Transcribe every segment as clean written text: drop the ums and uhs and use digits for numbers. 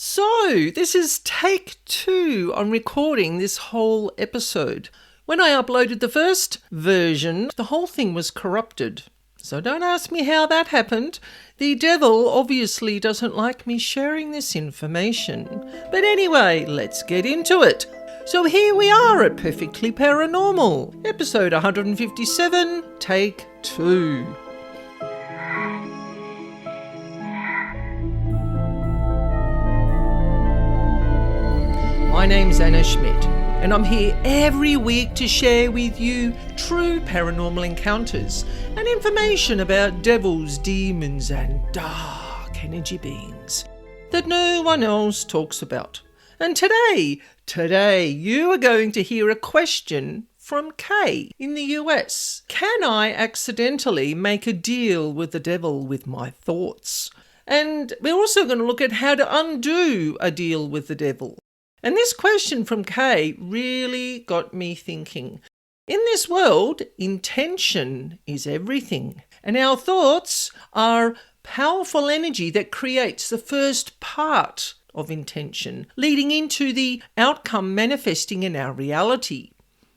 So, this is take 2 on recording this whole episode. When I uploaded the first version, the whole thing was corrupted. So don't ask me how that happened. The devil obviously doesn't like me sharing this information. But anyway, let's get into it. So here we are at Perfectly Paranormal, episode 157, take 2. My name's Anna Schmidt, and I'm here every week to share with you true paranormal encounters and information about devils, demons, and dark energy beings that no one else talks about. And today you are going to hear a question from Kay in the US. Can I accidentally make a deal with the devil with my thoughts? And we're also going to look at how to undo a deal with the devil. And this question from Kay really got me thinking. In this world, intention is everything. And our thoughts are powerful energy that creates the first part of intention, leading into the outcome manifesting in our reality.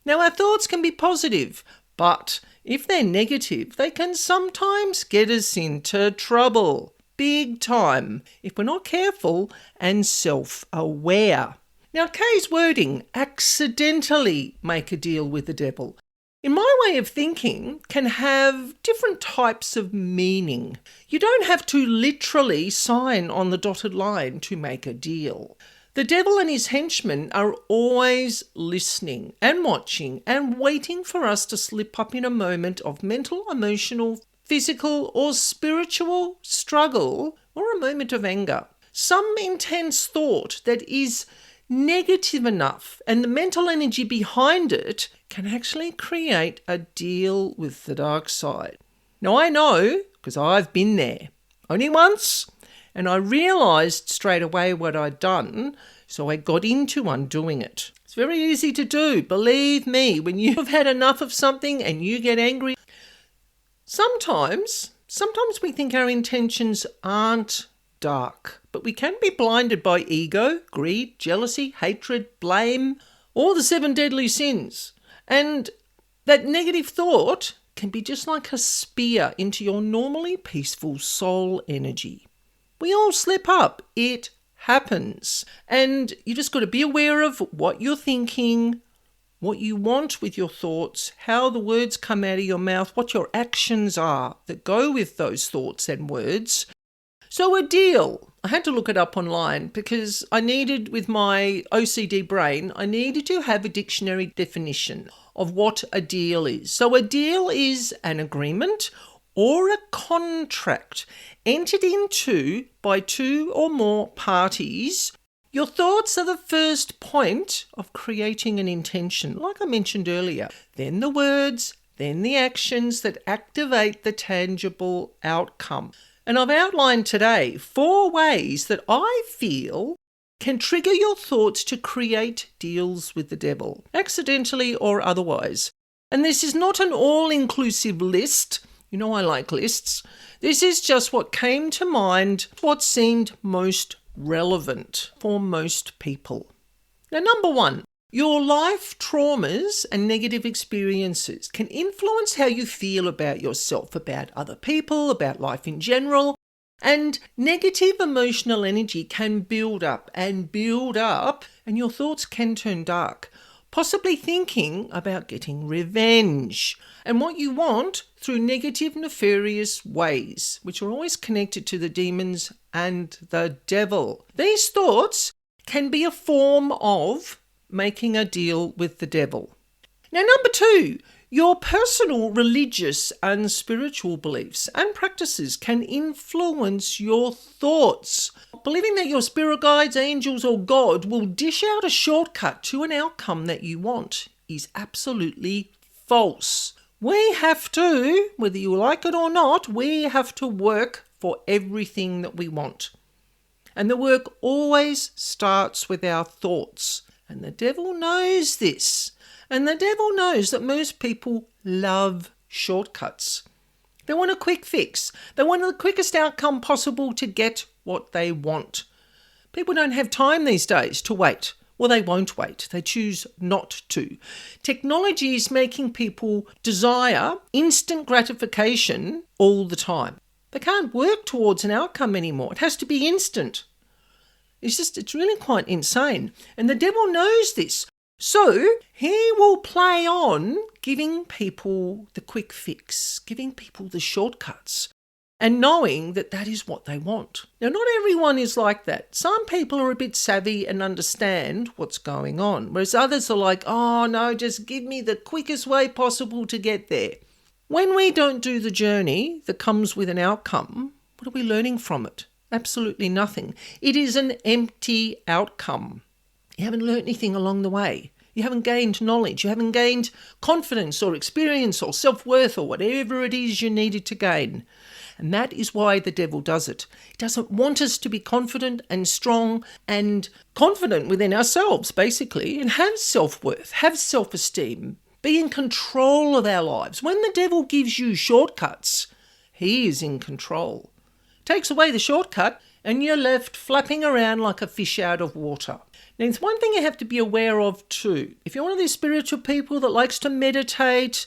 Now, our thoughts can be positive, but if they're negative, they can sometimes get us into trouble. Big time, if we're not careful and self-aware. Now, Kay's wording, accidentally make a deal with the devil, in my way of thinking, can have different types of meaning. You don't have to literally sign on the dotted line to make a deal. The devil and his henchmen are always listening and watching and waiting for us to slip up in a moment of mental, emotional, physical, or spiritual struggle, or a moment of anger. Some intense thought that is negative enough, and the mental energy behind it can actually create a deal with the dark side. Now, I know, because I've been there, only once, and I realised straight away what I'd done, so I got into undoing it. It's very easy to do, believe me, when you've had enough of something and you get angry. Sometimes we think our intentions aren't dark, but we can be blinded by ego, greed, jealousy, hatred, blame, or the 7 deadly sins. And that negative thought can be just like a spear into your normally peaceful soul energy. We all slip up. It happens. And you just got to be aware of what you're thinking, what you want with your thoughts, how the words come out of your mouth, what your actions are that go with those thoughts and words. So a deal, I had to look it up online because I needed, with my OCD brain, I needed to have a dictionary definition of what a deal is. So a deal is an agreement or a contract entered into by 2 or more parties. Your thoughts are the first point of creating an intention, like I mentioned earlier. Then the words, then the actions that activate the tangible outcome. And I've outlined today 4 ways that I feel can trigger your thoughts to create deals with the devil, accidentally or otherwise. And this is not an all-inclusive list. You know I like lists. This is just what came to mind, what seemed most relevant for most people. Now, number 1. Your life traumas and negative experiences can influence how you feel about yourself, about other people, about life in general. And negative emotional energy can build up, and your thoughts can turn dark, possibly thinking about getting revenge and what you want through negative, nefarious ways, which are always connected to the demons and the devil. These thoughts can be a form of making a deal with the devil. Now, number 2, your personal religious and spiritual beliefs and practices can influence your thoughts. Believing that your spirit guides, angels, or God will dish out a shortcut to an outcome that you want is absolutely false. We have to, whether you like it or not, we have to work for everything that we want. And the work always starts with our thoughts. And the devil knows this. And the devil knows that most people love shortcuts. They want a quick fix. They want the quickest outcome possible to get what they want. People don't have time these days to wait. Well, they won't wait. They choose not to. Technology is making people desire instant gratification all the time. They can't work towards an outcome anymore. It has to be instant. It's really quite insane. And the devil knows this. So he will play on giving people the quick fix, giving people the shortcuts, and knowing that that is what they want. Now, not everyone is like that. Some people are a bit savvy and understand what's going on, whereas others are like, oh no, just give me the quickest way possible to get there. When we don't do the journey that comes with an outcome, what are we learning from it? Absolutely nothing. It is an empty outcome. You haven't learnt anything along the way. You haven't gained knowledge. You haven't gained confidence or experience or self-worth or whatever it is you needed to gain. And that is why the devil does it. He doesn't want us to be confident and strong and confident within ourselves, basically, and have self-worth, have self-esteem, be in control of our lives. When the devil gives you shortcuts, he is in control. Takes away the shortcut and you're left flapping around like a fish out of water. Now, it's one thing you have to be aware of too. If you're one of these spiritual people that likes to meditate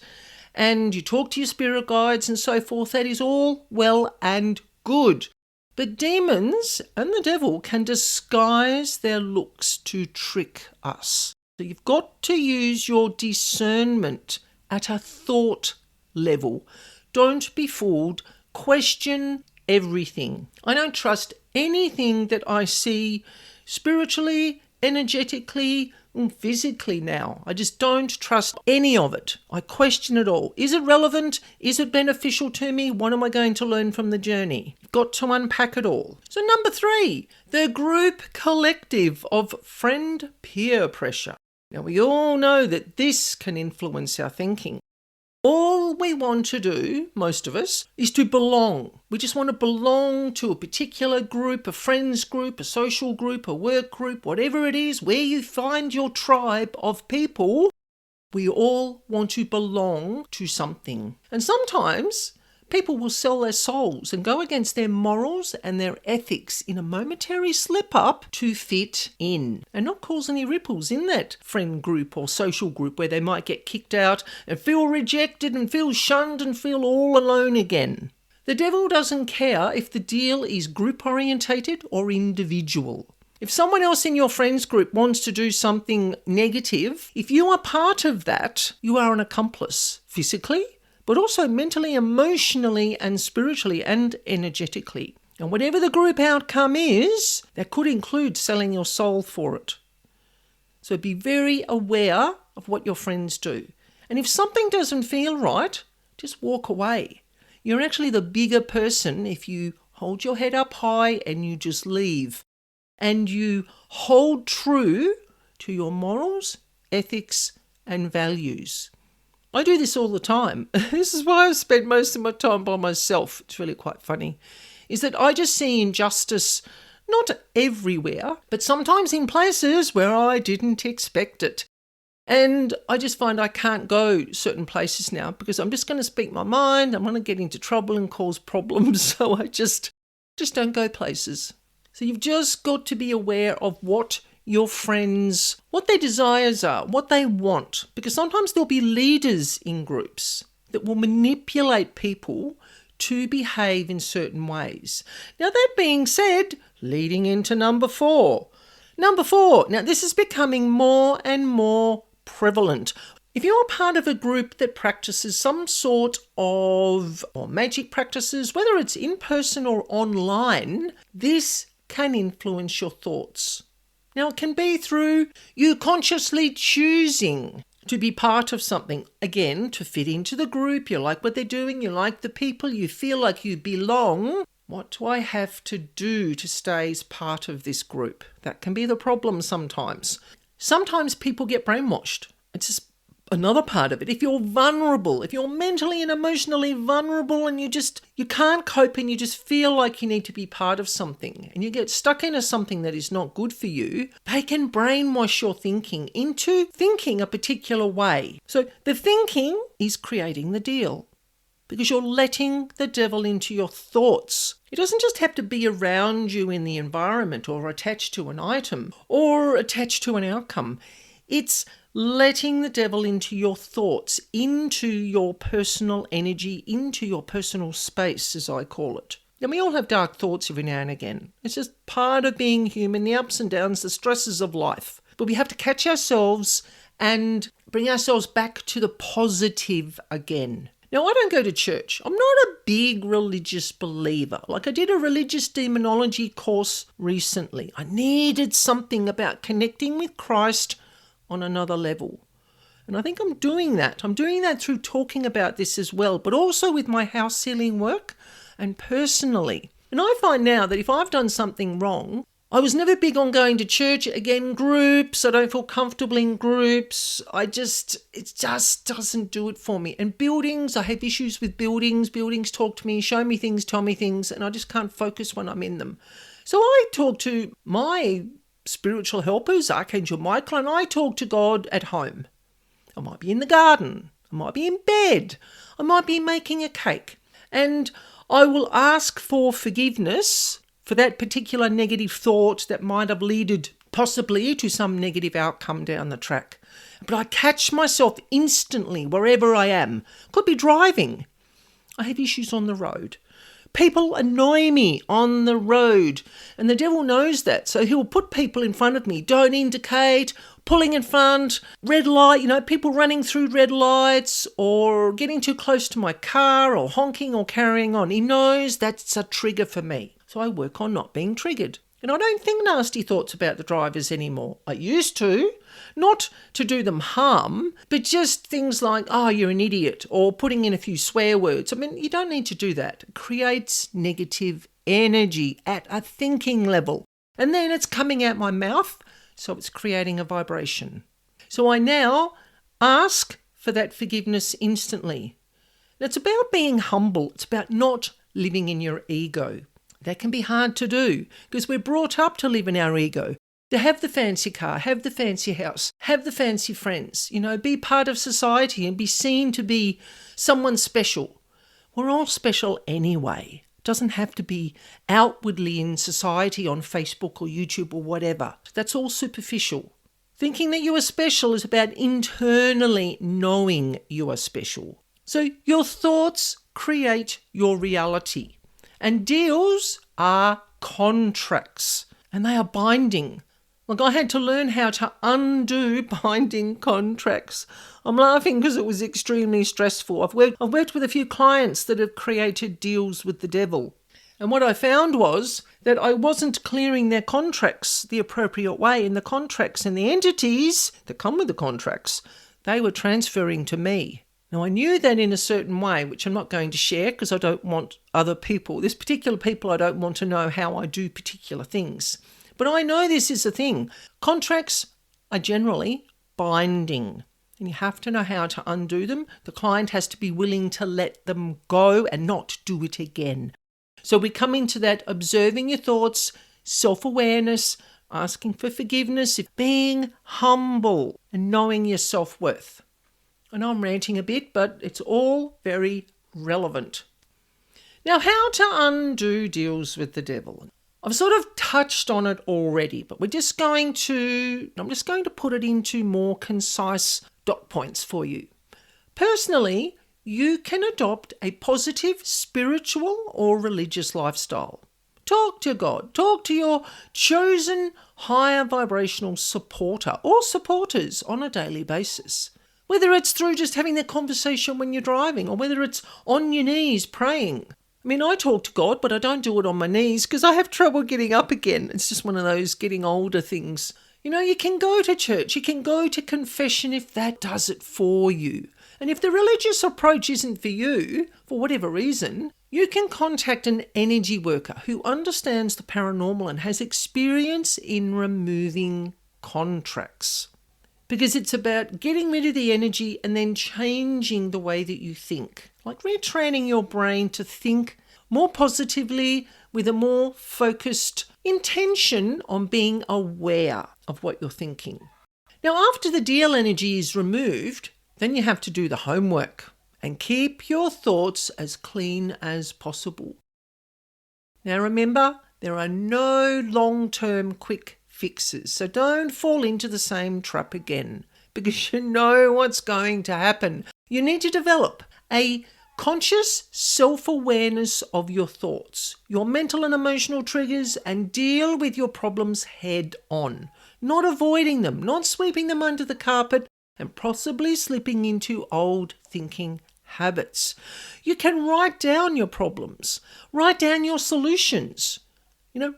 and you talk to your spirit guides and so forth, that is all well and good. But demons and the devil can disguise their looks to trick us. So you've got to use your discernment at a thought level. Don't be fooled. Question everything. I don't trust anything that I see spiritually, energetically, and physically now. I just don't trust any of it. I question it all. Is it relevant? Is it beneficial to me? What am I going to learn from the journey? Got to unpack it all. So number 3, the group collective of friend peer pressure. Now we all know that this can influence our thinking. All we want to do, most of us, is to belong. We just want to belong to a particular group, a friends group, a social group, a work group, whatever it is, where you find your tribe of people. We all want to belong to something. And sometimes people will sell their souls and go against their morals and their ethics in a momentary slip-up to fit in and not cause any ripples in that friend group or social group where they might get kicked out and feel rejected and feel shunned and feel all alone again. The devil doesn't care if the deal is group-orientated or individual. If someone else in your friends group wants to do something negative, if you are part of that, you are an accomplice physically, but also mentally, emotionally, and spiritually, and energetically. And whatever the group outcome is, that could include selling your soul for it. So be very aware of what your friends do. And if something doesn't feel right, just walk away. You're actually the bigger person if you hold your head up high and you just leave. And you hold true to your morals, ethics, and values. I do this all the time. This is why I've spent most of my time by myself. It's really quite funny. Is that I just see injustice, not everywhere, but sometimes in places where I didn't expect it. And I just find I can't go certain places now because I'm just going to speak my mind. I'm going to get into trouble and cause problems. So I just don't go places. So you've just got to be aware of what your friends, what their desires are, what they want. Because sometimes there'll be leaders in groups that will manipulate people to behave in certain ways. Now, that being said, leading into number 4. Number 4, now this is becoming more and more prevalent. If you're part of a group that practices some sort of magic practices, whether it's in person or online, this can influence your thoughts. Now, it can be through you consciously choosing to be part of something. Again, to fit into the group. You like what they're doing. You like the people. You feel like you belong. What do I have to do to stay as part of this group? That can be the problem sometimes. Sometimes people get brainwashed. It's just another part of it. If you're vulnerable, if you're mentally and emotionally vulnerable and you can't cope and you just feel like you need to be part of something and you get stuck into something that is not good for you, they can brainwash your thinking into thinking a particular way. So the thinking is creating the deal. because you're letting the devil into your thoughts. It doesn't just have to be around you in the environment or attached to an item or attached to an outcome. It's letting the devil into your thoughts, into your personal energy, into your personal space, as I call it. And we all have dark thoughts every now and again. It's just part of being human, the ups and downs, the stresses of life. But we have to catch ourselves and bring ourselves back to the positive again. Now, I don't go to church. I'm not a big religious believer. Like, I did a religious demonology course recently. I needed something about connecting with Christ on another level. And I think I'm doing that. I'm doing that through talking about this as well, but also with my house healing work and personally. And I find now that if I've done something wrong, I was never big on going to church. Again, groups, I don't feel comfortable in groups. It just doesn't do it for me. And buildings, I have issues with buildings. Buildings talk to me, show me things, tell me things, and I just can't focus when I'm in them. So I talk to my spiritual helpers, Archangel Michael, and I talk to God at home. I might be in the garden. I might be in bed. I might be making a cake. And I will ask for forgiveness for that particular negative thought that might have led possibly to some negative outcome down the track. But I catch myself instantly wherever I am. Could be driving. I have issues on the road. People annoy me on the road, and the devil knows that. So he'll put people in front of me, don't indicate, pulling in front, red light, people running through red lights or getting too close to my car or honking or carrying on. He knows that's a trigger for me. So I work on not being triggered. And I don't think nasty thoughts about the drivers anymore. I used to, not to do them harm, but just things like, oh, you're an idiot, or putting in a few swear words. I mean, you don't need to do that. It creates negative energy at a thinking level. And then it's coming out my mouth, so it's creating a vibration. So I now ask for that forgiveness instantly. And it's about being humble. It's about not living in your ego. That can be hard to do because we're brought up to live in our ego, to have the fancy car, have the fancy house, have the fancy friends, be part of society and be seen to be someone special. We're all special anyway. It doesn't have to be outwardly in society on Facebook or YouTube or whatever. That's all superficial. Thinking that you are special is about internally knowing you are special. So your thoughts create your reality. And deals are contracts, and they are binding. Like, I had to learn how to undo binding contracts. I'm laughing because it was extremely stressful. I've worked with a few clients that have created deals with the devil. And what I found was that I wasn't clearing their contracts the appropriate way, and the contracts and the entities that come with the contracts, they were transferring to me. Now, I knew that in a certain way, which I'm not going to share because I don't want other people, there's particular people I don't want to know how I do particular things. But I know this is a thing. Contracts are generally binding, and you have to know how to undo them. The client has to be willing to let them go and not do it again. So we come into that observing your thoughts, self-awareness, asking for forgiveness, being humble and knowing your self-worth. And I'm ranting a bit, but it's all very relevant. Now, how to undo deals with the devil. I've sort of touched on it already, but I'm just going to put it into more concise dot points for you. Personally, you can adopt a positive spiritual or religious lifestyle. Talk to God. Talk to your chosen higher vibrational supporter or supporters on a daily basis. Whether it's through just having that conversation when you're driving or whether it's on your knees praying. I mean, I talk to God, but I don't do it on my knees because I have trouble getting up again. It's just one of those getting older things. You can go to church, you can go to confession if that does it for you. And if the religious approach isn't for you, for whatever reason, you can contact an energy worker who understands the paranormal and has experience in removing contracts. Because it's about getting rid of the energy and then changing the way that you think. Like retraining your brain to think more positively with a more focused intention on being aware of what you're thinking. Now, after the deal energy is removed, then you have to do the homework. and keep your thoughts as clean as possible. Now remember, there are no long-term quick fixes, so don't fall into the same trap again, because you know what's going to happen. You need to develop a conscious self-awareness of your thoughts, your mental and emotional triggers, and deal with your problems head on, not avoiding them, not sweeping them under the carpet, and possibly slipping into old thinking habits. You can write down your problems, write down your solutions,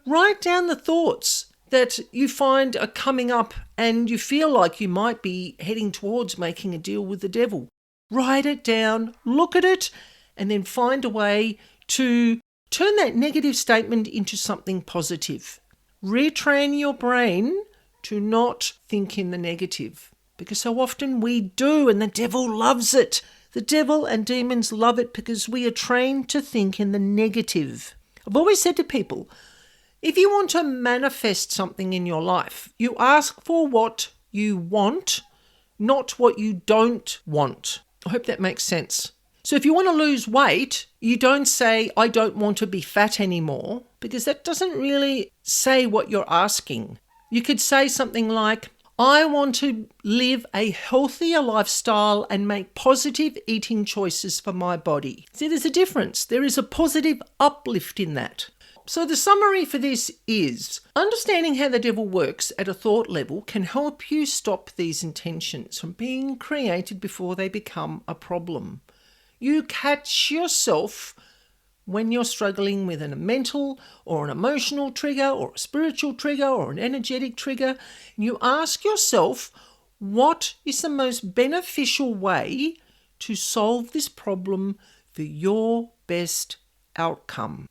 write down the thoughts that you find are coming up and you feel like you might be heading towards making a deal with the devil. Write it down, look at it, and then find a way to turn that negative statement into something positive. Retrain your brain to not think in the negative, because so often we do, and the devil loves it. The devil and demons love it because we are trained to think in the negative. I've always said to people, if you want to manifest something in your life, you ask for what you want, not what you don't want. I hope that makes sense. So if you want to lose weight, you don't say, I don't want to be fat anymore, because that doesn't really say what you're asking. You could say something like, I want to live a healthier lifestyle and make positive eating choices for my body. See, there's a difference. There is a positive uplift in that. So the summary for this is, understanding how the devil works at a thought level can help you stop these intentions from being created before they become a problem. You catch yourself when you're struggling with a mental or an emotional trigger or a spiritual trigger or an energetic trigger, and you ask yourself, what is the most beneficial way to solve this problem for your best outcome?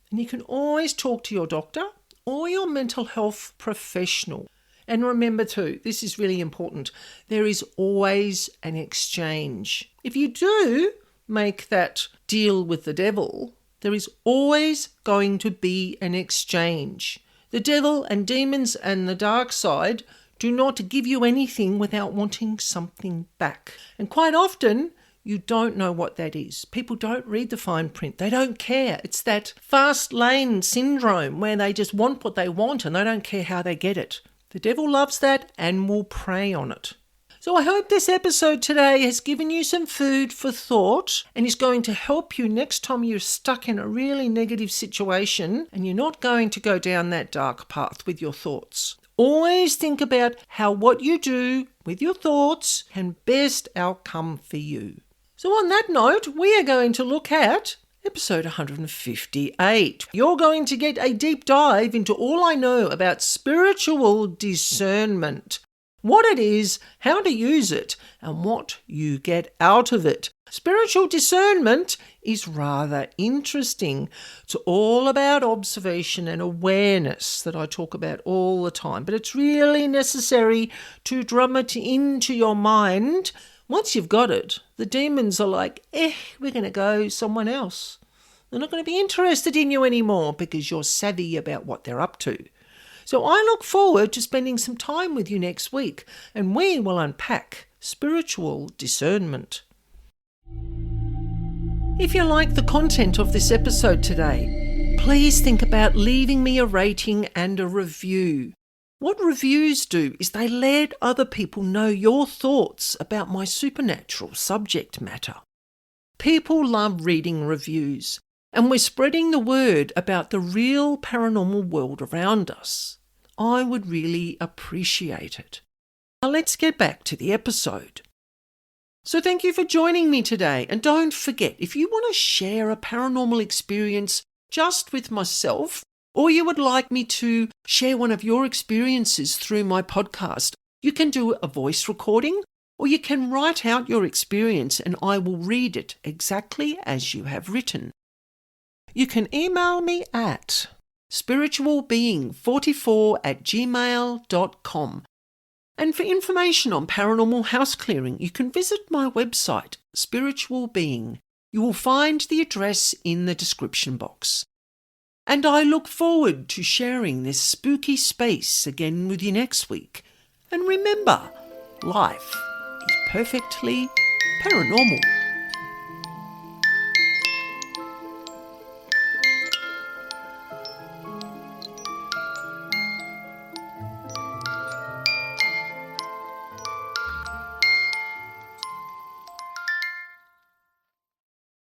And you can always talk to your doctor or your mental health professional. And remember too, this is really important, there is always an exchange. If you do make that deal with the devil, there is always going to be an exchange. The devil and demons and the dark side do not give you anything without wanting something back. And quite often, you don't know what that is. People don't read the fine print. They don't care. It's that fast lane syndrome where they just want what they want and they don't care how they get it. The devil loves that and will prey on it. So I hope this episode today has given you some food for thought and is going to help you next time you're stuck in a really negative situation and you're not going to go down that dark path with your thoughts. Always think about how what you do with your thoughts can best outcome for you. So on that note, we are going to look at episode 158. You're going to get a deep dive into all I know about spiritual discernment, what it is, how to use it, and what you get out of it. Spiritual discernment is rather interesting. It's all about observation and awareness that I talk about all the time, but it's really necessary to drum it into your mind. Once you've got it, the demons are like, we're going to go someone else. They're not going to be interested in you anymore because you're savvy about what they're up to. So I look forward to spending some time with you next week, and we will unpack spiritual discernment. If you like the content of this episode today, please think about leaving me a rating and a review. What reviews do is they let other people know your thoughts about my supernatural subject matter. People love reading reviews, and we're spreading the word about the real paranormal world around us. I would really appreciate it. Now let's get back to the episode. So thank you for joining me today, and don't forget, if you want to share a paranormal experience just with myself, or you would like me to share one of your experiences through my podcast, you can do a voice recording, or you can write out your experience and I will read it exactly as you have written. You can email me at spiritualbeing44@gmail.com. And for information on paranormal house clearing, you can visit my website, Spiritual Being. You will find the address in the description box. And I look forward to sharing this spooky space again with you next week. And remember, life is perfectly paranormal.